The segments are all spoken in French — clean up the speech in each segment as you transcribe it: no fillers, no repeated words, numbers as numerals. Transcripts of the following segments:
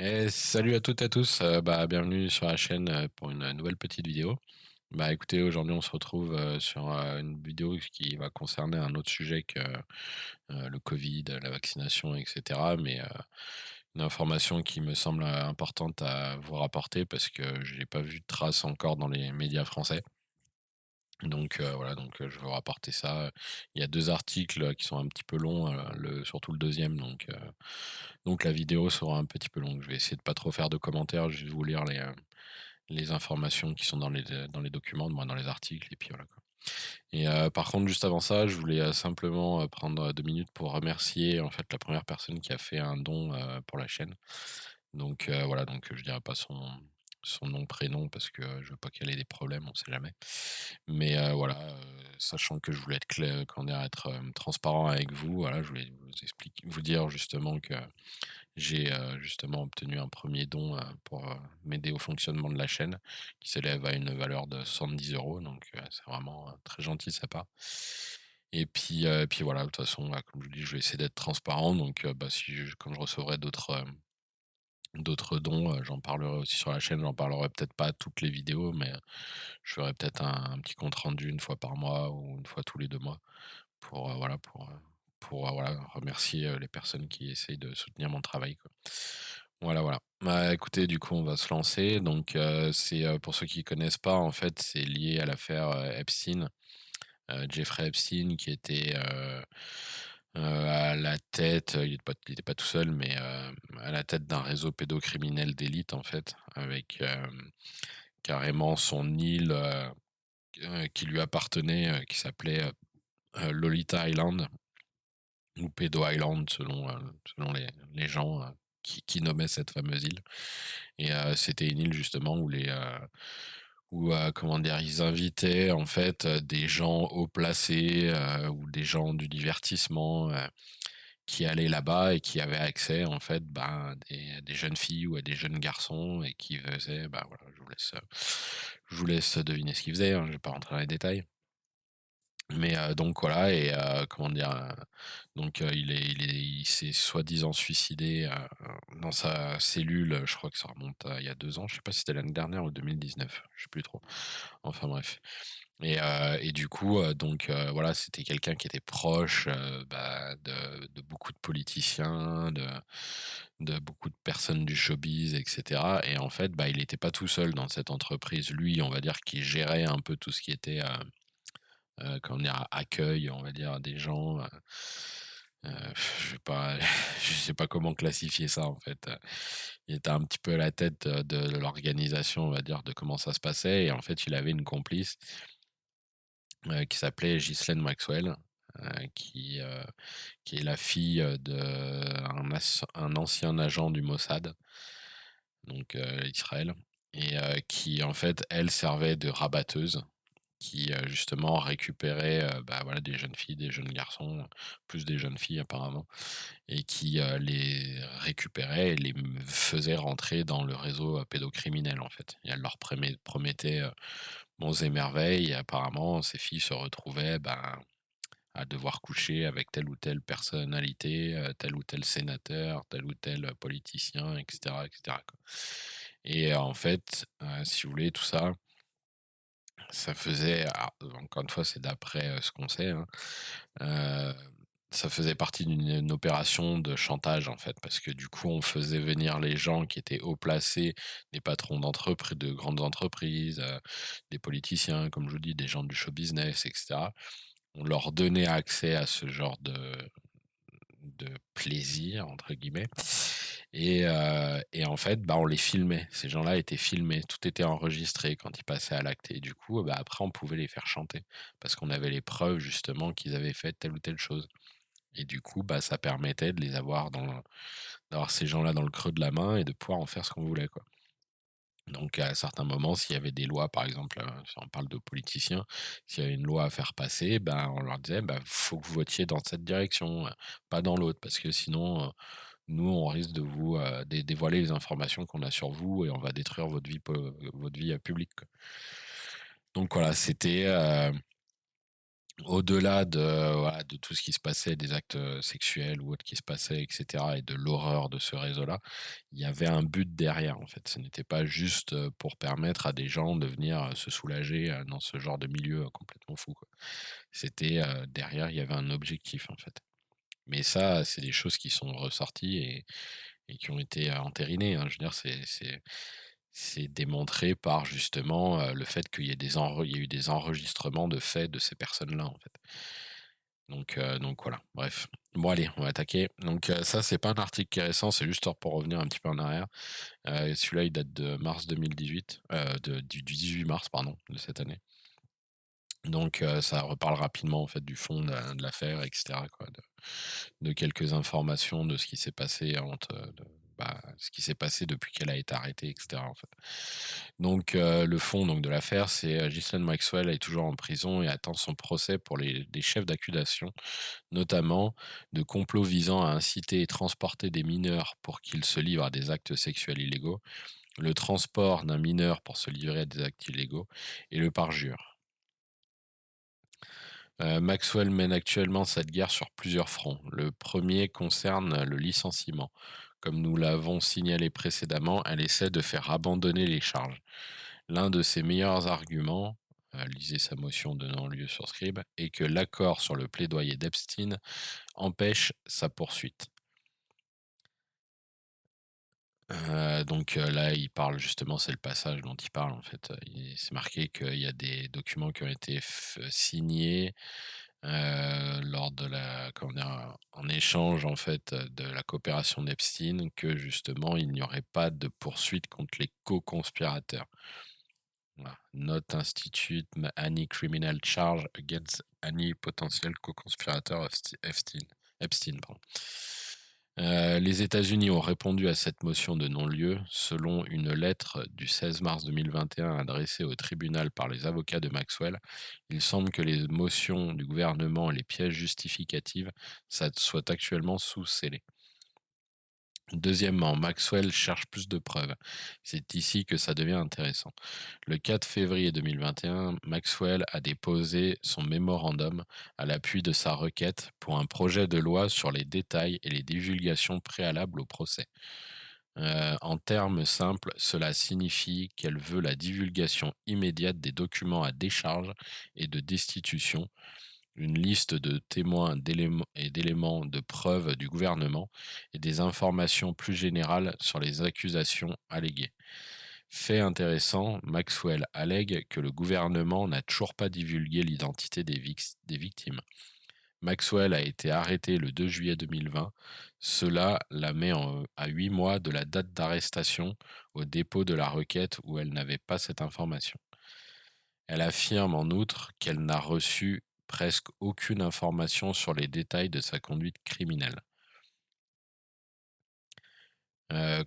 Et salut à toutes et à tous, bienvenue sur la chaîne, pour une nouvelle petite vidéo. Bah, écoutez, aujourd'hui, on se retrouve, sur, une vidéo qui va concerner un autre sujet que, le covid, la vaccination et cetera, une information qui me semble, importante à vous rapporter parce que j'ai pas vu de trace encore dans les médias français. Je vais vous rapporter ça. Il y a 2 articles, qui sont un petit peu longs, surtout le deuxième, donc la vidéo sera un petit peu longue. Je vais essayer de pas trop faire de commentaires, juste vous lire les informations qui sont dans les documents, moi dans les articles et puis voilà, quoi. Par contre, juste avant ça, je voulais, simplement, prendre, 2 minutes pour remercier, en fait, la première personne qui a fait un don, pour la chaîne. Je dirai pas son nom, prénom parce que je veux pas qu'elle ait des problèmes, on sait jamais. Sachant que je voulais être comment dire? Être, transparent avec vous, voilà, je voulais vous dire justement que j'ai, justement obtenu un premier don, pour, m'aider au fonctionnement de la chaîne, qui s'élève à une valeur de 70 €, c'est vraiment, très gentil de sa part. Et puis voilà, de toute façon, comme je vous dis, je vais essayer d'être transparent, si je quand je recevrai d'autres dons, j'en parlerai aussi sur la chaîne. J'en parlerai peut-être pas à toutes les vidéos, je ferai peut-être un petit compte rendu une fois par mois ou une fois tous les 2 mois pour, remercier, les personnes qui essayent de soutenir mon travail, quoi. Voilà, voilà. Bah, écoutez, du coup, on va se lancer. Pour ceux qui connaissent pas, en fait, c'est lié à l'affaire, Epstein, Jeffrey Epstein qui était, à la tête, il était pas tout seul, à la tête d'un réseau pédocriminel d'élite, en fait, avec, carrément son île, qui lui appartenait, qui s'appelait, Lolita Island ou Pedo Island selon les gens, qui nommaient cette fameuse île. C'était une île justement comment dire? Ils invitaient en fait, des gens haut placés, ou des gens du divertissement, qui allaient là-bas et qui avaient accès en fait, à des jeunes filles ou à des jeunes garçons et qui faisaient, voilà, je vous laisse deviner ce qu'ils faisaient, hein, je vais pas rentrer dans les détails. Donc voilà comment dire? Il s'est soi-disant suicidé, dans sa cellule, je crois que ça remonte à il y a 2 ans, je sais pas si c'était l'année dernière ou 2019, je sais plus trop. Enfin bref. Du coup, voilà, c'était quelqu'un qui était proche, de beaucoup de politiciens, de beaucoup de personnes du showbiz et cetera. Et en fait, il était pas tout seul dans cette entreprise. Lui, on va dire qui gérait un peu tout ce qui était, comment dire? Accueil, on va dire, des gens, je vais pas je sais pas comment classifier ça, en fait, il était un petit peu à la tête, de l'organisation, on va dire, de comment ça se passait. Et en fait, il avait une complice, qui s'appelait Ghislaine Maxwell, qui est la fille, d'un ancien agent du Mossad, Israël, qui, en fait, elle, servait de rabatteuse, qui, justement récupérait, voilà, des jeunes filles, des jeunes garçons, plus des jeunes filles apparemment, et qui, les récupérait et les faisait rentrer dans le réseau, pédocriminel, en fait. Et elle leur promettait, monts et merveilles, et apparemment ces filles se retrouvaient, à devoir coucher avec telle ou telle personnalité, tel ou tel sénateur, tel ou tel, politicien et cetera, quoi. En fait, si vous voulez, tout ça, ça faisait, encore une fois, c'est d'après, ce qu'on sait, hein, heu, ça faisait partie d'une opération de chantage, en fait, parce que du coup, on faisait venir les gens qui étaient haut placés, des patrons d'entreprises, de grandes entreprises, des politiciens, comme je vous dis, des gens du show business et cetera. On leur donnait accès à ce genre de «plaisir» entre guillemets, et en fait, on les filmait. Ces gens-là étaient filmés, tout était enregistré quand ils passaient à l'acte, et du coup, après on pouvait les faire chanter parce qu'on avait les preuves justement qu'ils avaient fait telle ou telle chose. Et du coup, ça permettait de les avoir d'avoir ces gens-là dans le creux de la main et de pouvoir en faire ce qu'on voulait, quoi. Donc à certains moments, s'il y avait des lois, par exemple, si on parle de politiciens, s'il y avait une loi à faire passer, on leur disait: «Faut que vous votiez dans cette direction, pas dans l'autre, parce que sinon, nous, on risque de vous, dévoiler les informations qu'on a sur vous et on va détruire votre vie, publique, quoi». Donc voilà, Au-delà de, voilà, de tout ce qui se passait, des actes, sexuels ou autres qui se passaient et cetera et de l'horreur de ce réseau-là, il y avait un but derrière, en fait. Ce n'était pas juste, pour permettre à des gens de venir, se soulager, dans ce genre de milieu, complètement fou, quoi. C'était, derrière, il y avait un objectif, en fait. Mais ça, c'est des choses qui sont ressorties et qui ont été, entérinées, hein. Je veux dire, c'est démontré par justement, le fait qu'il y ait il y a eu des enregistrements de faits de ces personnes-là, en fait. Donc voilà, bref. Bon allez, on va attaquer. Donc, ça, c'est pas un article qui est récent, c'est juste pour revenir un petit peu en arrière. Celui-là, il date de mars 2018, du 18 mars, pardon, de cette année. Donc, ça reparle rapidement, en fait, du fond de l'affaire et cetera, quoi, de quelques informations de ce qui s'est passé ce qui s'est passé depuis qu'elle a été arrêtée et cetera, en fait. Donc, le fond donc de l'affaire, c'est, Ghislaine Maxwell est toujours en prison et attend son procès pour des chefs d'accusation, notamment de complot visant à inciter et transporter des mineurs pour qu'ils se livrent à des actes sexuels illégaux, le transport d'un mineur pour se livrer à des actes illégaux et le parjure. Maxwell mène actuellement cette guerre sur plusieurs fronts. Le premier concerne le licenciement. Comme nous l'avons signalé précédemment, elle essaie de faire abandonner les charges. L'un de ses meilleurs arguments, lisez sa motion de non-lieu sur Scribe, est que l'accord sur le plaidoyer d'Epstein empêche sa poursuite. Là, il parle justement, c'est le passage dont il parle en fait. C'est marqué qu'il y a des documents qui ont été signés lors de comment dire, en échange en fait de la coopération d'Epstein, que justement il n'y aurait pas de poursuite contre les co-conspirateurs. Voilà. Not institute any criminal charge against any potential co-conspirator of Epstein. Epstein, pardon. Les États-Unis ont répondu à cette motion de non-lieu selon une lettre du 16 mars 2021 adressée au tribunal par les avocats de Maxwell. Il semble que les motions du gouvernement et les pièces justificatives soient actuellement sous scellé. Deuxièmement, Maxwell cherche plus de preuves. C'est ici que ça devient intéressant. Le 4 février 2021, Maxwell a déposé son mémorandum à l'appui de sa requête pour un projet de loi sur les détails et les divulgations préalables au procès. En termes simples, cela signifie qu'elle veut la divulgation immédiate des documents à décharge et de destitution, une liste de témoins et d'éléments de preuve du gouvernement et des informations plus générales sur les accusations alléguées. Fait intéressant, Maxwell allègue que le gouvernement n'a toujours pas divulgué l'identité des victimes. Maxwell a été arrêté le 2 juillet 2020. Cela la met à 8 mois de la date d'arrestation au dépôt de la requête où elle n'avait pas cette information. Elle affirme en outre qu'elle n'a reçu presque aucune information sur les détails de sa conduite criminelle.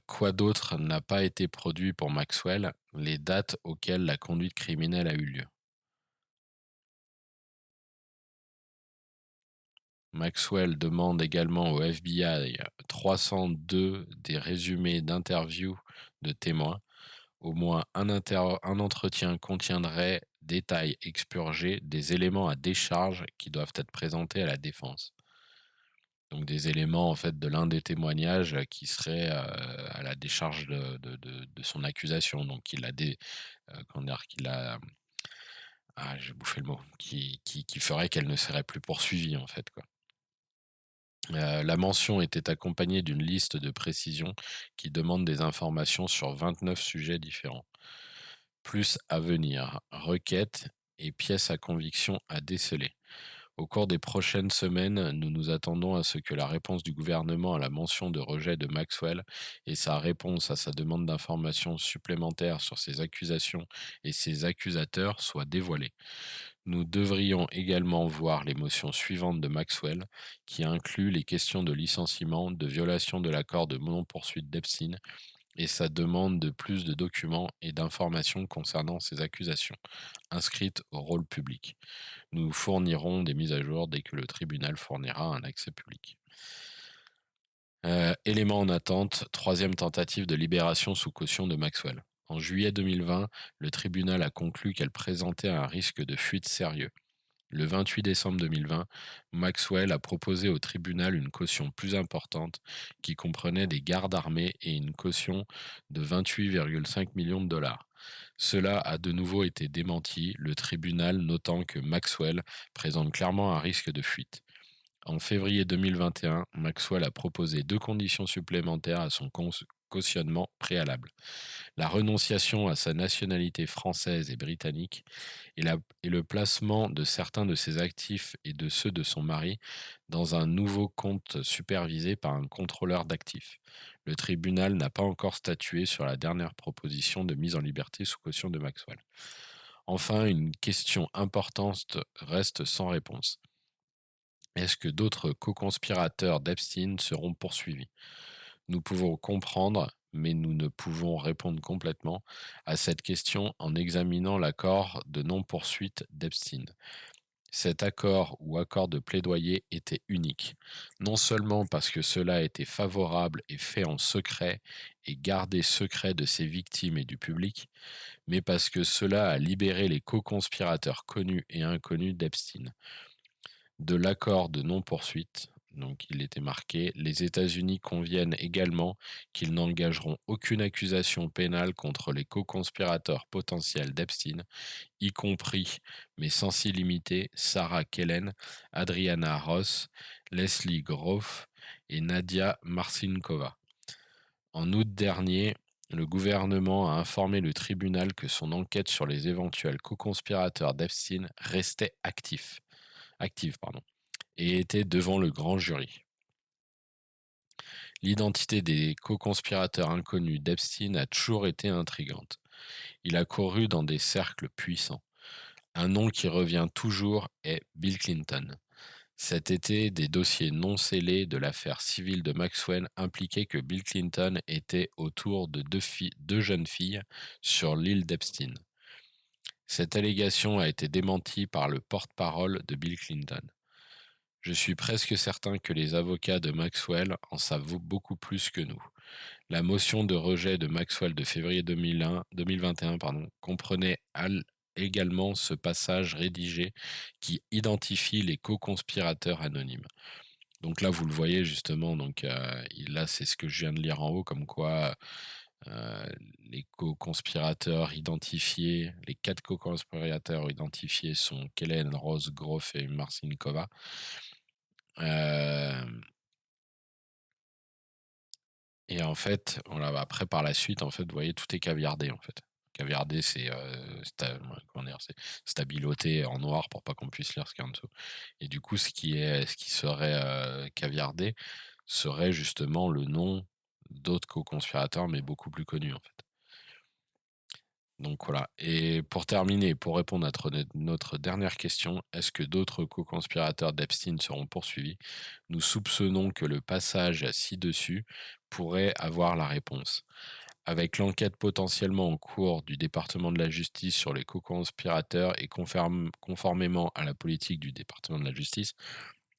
Quoi d'autre n'a pas été produit pour Maxwell? Les dates auxquelles la conduite criminelle a eu lieu. Maxwell demande également au FBI 302 des résumés d'interviews de témoins. Au moins un entretien contiendrait, détails expurgés, des éléments à décharge qui doivent être présentés à la défense. Donc des éléments en fait de l'un des témoignages qui serait, à la décharge de son accusation. Donc comment dire? J'ai bouffé le mot. Qui ferait qu'elle ne serait plus poursuivie en fait, quoi. La mention était accompagnée d'une liste de précisions qui demande des informations sur 29 sujets différents. Plus à venir, requêtes et pièces à conviction à déceler. Au cours des prochaines semaines, nous nous attendons à ce que la réponse du gouvernement à la mention de rejet de Maxwell et sa réponse à sa demande d'informations supplémentaires sur ses accusations et ses accusateurs soient dévoilées. Nous devrions également voir les motions suivantes de Maxwell, qui incluent les questions de licenciement, de violation de l'accord de non-poursuite d'Epstein et sa demande de plus de documents et d'informations concernant ses accusations, inscrites au rôle public. Nous fournirons des mises à jour dès que le tribunal fournira un accès public. Élément en attente, troisième tentative de libération sous caution de Maxwell. En juillet 2020, le tribunal a conclu qu'elle présentait un risque de fuite sérieux. Le 28 décembre 2020, Maxwell a proposé au tribunal une caution plus importante qui comprenait des gardes armés et une caution de 28,5 millions de dollars. Cela a de nouveau été démenti, le tribunal notant que Maxwell présente clairement un risque de fuite. En février 2021, Maxwell a proposé deux conditions supplémentaires à son cautionnement préalable: la renonciation à sa nationalité française et britannique et le placement de certains de ses actifs et de ceux de son mari dans un nouveau compte supervisé par un contrôleur d'actifs. Le tribunal n'a pas encore statué sur la dernière proposition de mise en liberté sous caution de Maxwell. Enfin, une question importante reste sans réponse. Est-ce que d'autres co-conspirateurs d'Epstein seront poursuivis? Nous pouvons comprendre, mais nous ne pouvons répondre complètement à cette question en examinant l'accord de non-poursuite d'Epstein. Cet accord ou accord de plaidoyer était unique, non seulement parce que cela était favorable et fait en secret et gardé secret de ses victimes et du public, mais parce que cela a libéré les co-conspirateurs connus et inconnus d'Epstein. De l'accord de non-poursuite, donc il était marqué, les États-Unis conviennent également qu'ils n'engageront aucune accusation pénale contre les co-conspirateurs potentiels d'Epstein, y compris, mais sans s'y limiter, Sarah Kellen, Adriana Ross, Leslie Groff et Nadia Marcinkova. En août dernier, le gouvernement a informé le tribunal que son enquête sur les éventuels co-conspirateurs d'Epstein restait active, et était devant le grand jury. L'identité des co-conspirateurs inconnus d'Epstein a toujours été intrigante. Il a couru dans des cercles puissants. Un nom qui revient toujours est Bill Clinton. Cet été, des dossiers non scellés de l'affaire civile de Maxwell impliquaient que Bill Clinton était autour de deux jeunes filles sur l'île d'Epstein. Cette allégation a été démentie par le porte-parole de Bill Clinton. Je suis presque certain que les avocats de Maxwell en savent beaucoup plus que nous. La motion de rejet de Maxwell de février 2021 comprenait également ce passage rédigé qui identifie les co-conspirateurs anonymes. Donc là, vous le voyez justement, là, c'est ce que je viens de lire en haut, comme quoi euh, les co-conspirateurs identifiés, les 4 co-conspirateurs identifiés sont Kellen, Rose, Groff et Marcinkova. Euh, et en fait, après par la suite, en fait, vous voyez, tout est caviardé en fait. Caviardé, c'est comment dire, c'est stabiloté en noir pour pas qu'on puisse lire ce qu'il y a en dessous. Et du coup, ce qui serait caviardé serait justement le nom d'autres co-conspirateurs, mais beaucoup plus connus en fait. Donc voilà. Et pour terminer, pour répondre à notre dernière question, est-ce que d'autres co-conspirateurs d'Epstein seront poursuivis? Nous soupçonnons que le passage ci-dessus pourrait avoir la réponse. Avec l'enquête potentiellement en cours du département de la justice sur les co-conspirateurs et conformément à la politique du département de la justice,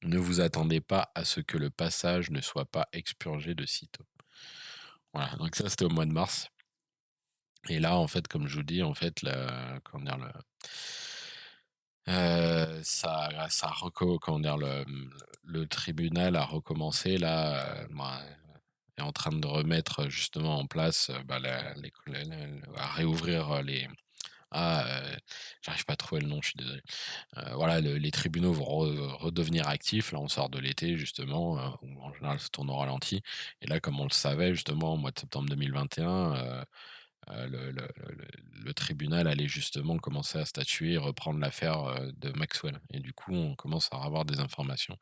ne vous attendez pas à ce que le passage ne soit pas expurgé de sitôt. Voilà, donc ça c'était au mois de mars. Et là, en fait, comme je vous dis, en fait, comment dire, comment dire, le tribunal a recommencé là, est en train de remettre justement en place, à réouvrir j'arrive pas à trouver le nom, je suis désolé. Voilà, les tribunaux vont redevenir actifs. Là, on sort de l'été justement, où en général ça tourne au ralenti. Et là, comme on le savait justement au mois de septembre 2021, le tribunal allait justement commencer à statuer et reprendre l'affaire de Maxwell. Et du coup, on commence à avoir des informations.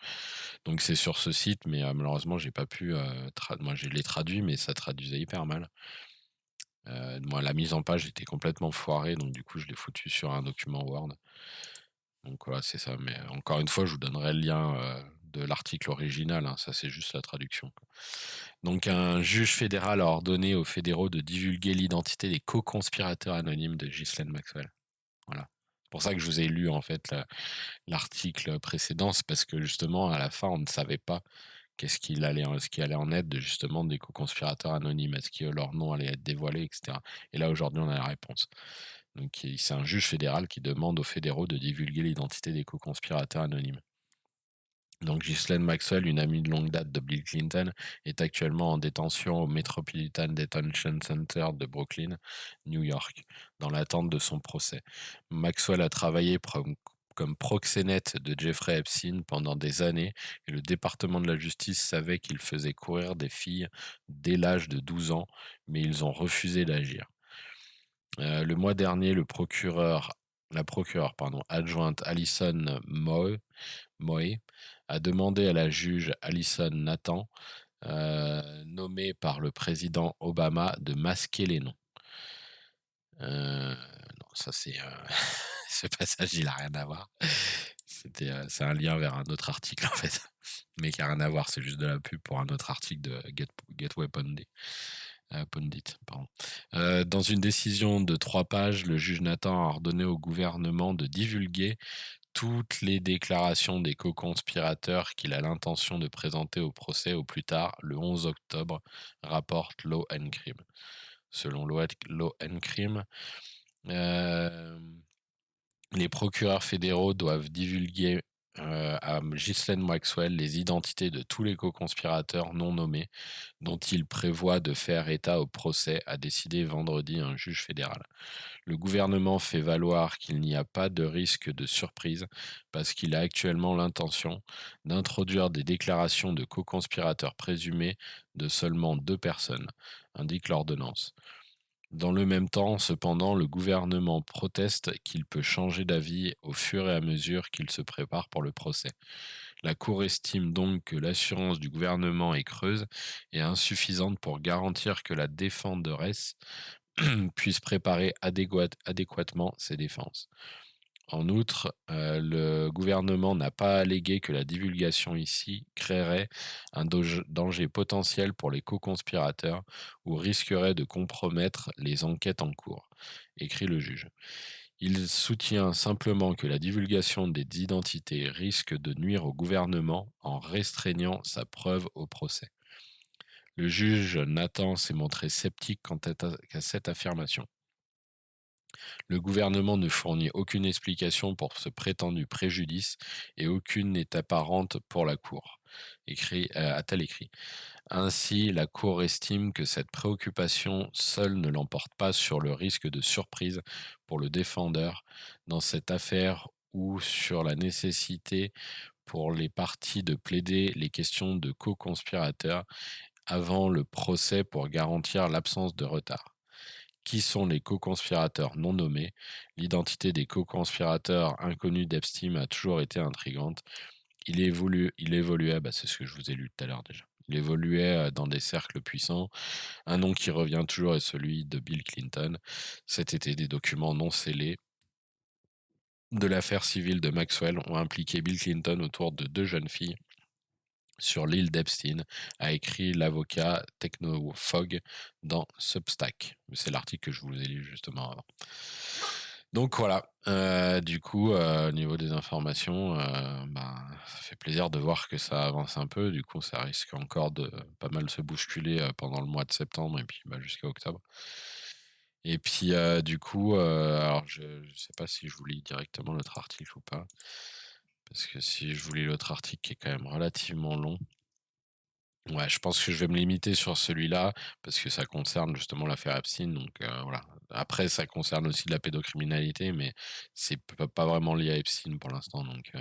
Donc c'est sur ce site, mais malheureusement, j'ai pas pu. Moi, je l'ai traduit, mais ça traduisait hyper mal. Moi, la mise en page était complètement foirée, donc du coup, je l'ai foutu sur un document Word. Donc voilà, c'est ça. Mais encore une fois, je vous donnerai le lien de l'article original, hein. Ça, c'est juste la traduction, quoi. Donc, un juge fédéral a ordonné aux fédéraux de divulguer l'identité des co-conspirateurs anonymes de Ghislaine Maxwell. Voilà. C'est pour ça que je vous ai lu en fait l'article précédent, c'est parce que justement à la fin on ne savait pas ce qui allait en être de justement des co-conspirateurs anonymes, est-ce que leur nom allait être dévoilé, etc. Et là aujourd'hui on a la réponse. Donc c'est un juge fédéral qui demande aux fédéraux de divulguer l'identité des co-conspirateurs anonymes. Donc Ghislaine Maxwell, une amie de longue date de Bill Clinton, est actuellement en détention au Metropolitan Detention Center de Brooklyn, New York, dans l'attente de son procès. Maxwell a travaillé comme proxénète de Jeffrey Epstein pendant des années et le département de la justice savait qu'il faisait courir des filles dès l'âge de 12 ans, mais ils ont refusé d'agir. Le mois dernier, la procureure adjointe Alison Moe a demandé à la juge Alison Nathan, nommée par le président Obama, de masquer les noms. Non, ça c'est ce passage, il a rien à voir. C'est un lien vers un autre article en fait, mais qui a rien à voir. C'est juste de la pub pour un autre article de Gateway Pundit, pardon. Dans une décision de 3 pages, le juge Nathan a ordonné au gouvernement de divulguer toutes les déclarations des co-conspirateurs qu'il a l'intention de présenter au procès au plus tard le 11 octobre, rapporte Law and Crime. Selon Law and Crime, euh, les procureurs fédéraux doivent divulguer à Ghislaine Maxwell les identités de tous les co-conspirateurs non nommés dont ils prévoient de faire état au procès, a décidé vendredi un juge fédéral. Le gouvernement fait valoir qu'il n'y a pas de risque de surprise parce qu'il a actuellement l'intention d'introduire des déclarations de co-conspirateurs présumés de seulement 2 personnes, indique l'ordonnance. Dans le même temps, cependant, le gouvernement proteste qu'il peut changer d'avis au fur et à mesure qu'il se prépare pour le procès. La Cour estime donc que l'assurance du gouvernement est creuse et insuffisante pour garantir que la défenderesse puisse préparer adéquatement ses défenses. En outre, le gouvernement n'a pas allégué que la divulgation ici créerait un danger potentiel pour les co-conspirateurs ou risquerait de compromettre les enquêtes en cours, écrit le juge. Il soutient simplement que la divulgation des identités risque de nuire au gouvernement en restreignant sa preuve au procès. Le juge Nathan s'est montré sceptique quant à cette affirmation. Le gouvernement ne fournit aucune explication pour ce prétendu préjudice et aucune n'est apparente pour la Cour, a-t-elle écrit. Ainsi, la Cour estime que cette préoccupation seule ne l'emporte pas sur le risque de surprise pour le défendeur dans cette affaire ou sur la nécessité pour les parties de plaider les questions de co-conspirateurs avant le procès pour garantir l'absence de retard. Qui sont les co-conspirateurs non nommés? L'identité des co-conspirateurs inconnus d'Epstein a toujours été intrigante. Il évoluait, c'est ce que je vous ai lu tout à l'heure déjà. Il évoluait dans des cercles puissants. Un nom qui revient toujours est celui de Bill Clinton. Cet été, des documents non scellés de l'affaire civile de Maxwell ont impliqué Bill Clinton autour de 2 jeunes filles sur l'île d'Epstein, a écrit l'avocat Technofog dans Substack. C'est l'article que je vous ai lu justement avant. Donc voilà, du coup, au niveau des informations, ça fait plaisir de voir que ça avance un peu. Du coup, ça risque encore de pas mal se bousculer pendant le mois de septembre et puis jusqu'à octobre. Et puis, du coup, alors je ne sais pas si je vous lis directement l'autre article ou pas, parce que si je vous lis l'autre article qui est quand même relativement long, ouais, je pense que je vais me limiter sur celui-là parce que ça concerne justement l'affaire Epstein, donc voilà. Après, ça concerne aussi de la pédocriminalité, mais c'est pas vraiment lié à Epstein pour l'instant, donc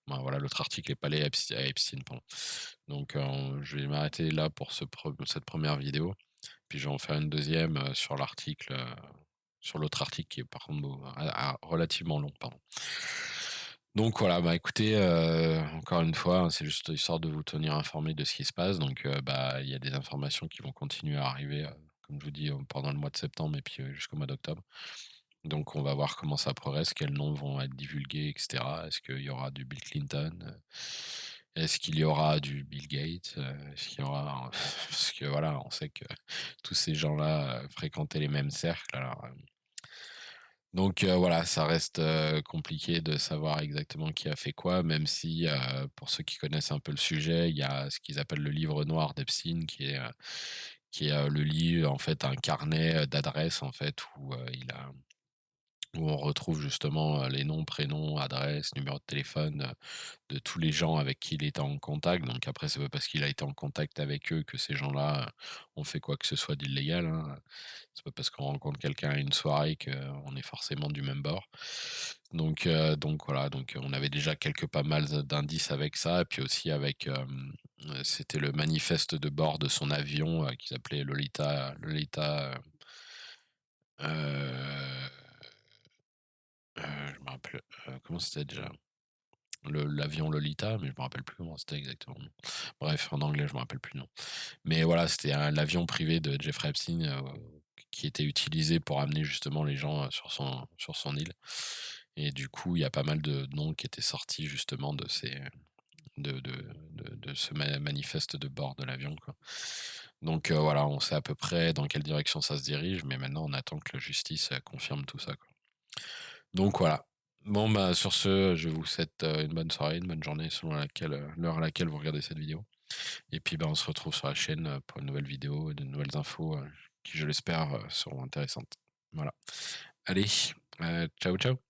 voilà, l'autre article est pas lié à Epstein, pardon. Donc je vais m'arrêter là pour cette première vidéo, puis je vais en faire une deuxième sur l'autre article qui est par contre relativement long, pardon. Donc voilà, écoutez, encore une fois, hein, c'est juste histoire de vous tenir informé de ce qui se passe. Donc il y a des informations qui vont continuer à arriver, comme je vous dis, pendant le mois de septembre et puis jusqu'au mois d'octobre. Donc on va voir comment ça progresse, quels noms vont être divulgués, et cetera. Est-ce qu'il y aura du Bill Clinton? Est-ce qu'il y aura du Bill Gates? Est-ce qu'il y aura parce que voilà, on sait que tous ces gens-là, fréquentaient les mêmes cercles. Alors, donc voilà, ça reste compliqué de savoir exactement qui a fait quoi, même si pour ceux qui connaissent un peu le sujet, il y a ce qu'ils appellent le livre noir d'Epstein, qui est le livre, en fait, un carnet d'adresses en fait où il a où on retrouve justement, les noms, prénoms, adresses, numéros de téléphone, de tous les gens avec qui il était en contact. Donc après, c'est pas parce qu'il a été en contact avec eux que ces gens-là, ont fait quoi que ce soit d'illégal, hein. C'est pas parce qu'on rencontre quelqu'un à une soirée qu'on est forcément du même bord. Donc voilà, on avait déjà quelques pas mal d'indices avec ça et puis aussi avec, c'était le manifeste de bord de son avion, qu'il s'appelait Lolita, je me rappelle, comment c'était déjà? L'avion Lolita, mais je me rappelle plus comment c'était exactement. Bref, en anglais, je me rappelle plus le nom. Mais voilà, c'était l'avion privé de Jeffrey Epstein, qui était utilisé pour amener justement les gens, sur son île et du coup, il y a pas mal de noms qui étaient sortis justement de ce manifeste de bord de l'avion, quoi. Donc voilà, on sait à peu près dans quelle direction ça se dirige, mais maintenant on attend que la justice, confirme tout ça, quoi. Donc voilà. Bon, bah, sur ce, je vous souhaite, une bonne soirée, une bonne journée selon l'heure à laquelle vous regardez cette vidéo et puis, bah, on se retrouve sur la chaîne, pour une nouvelle vidéo et de nouvelles infos, qui, je l'espère, seront intéressantes. Voilà. Allez, ciao, ciao.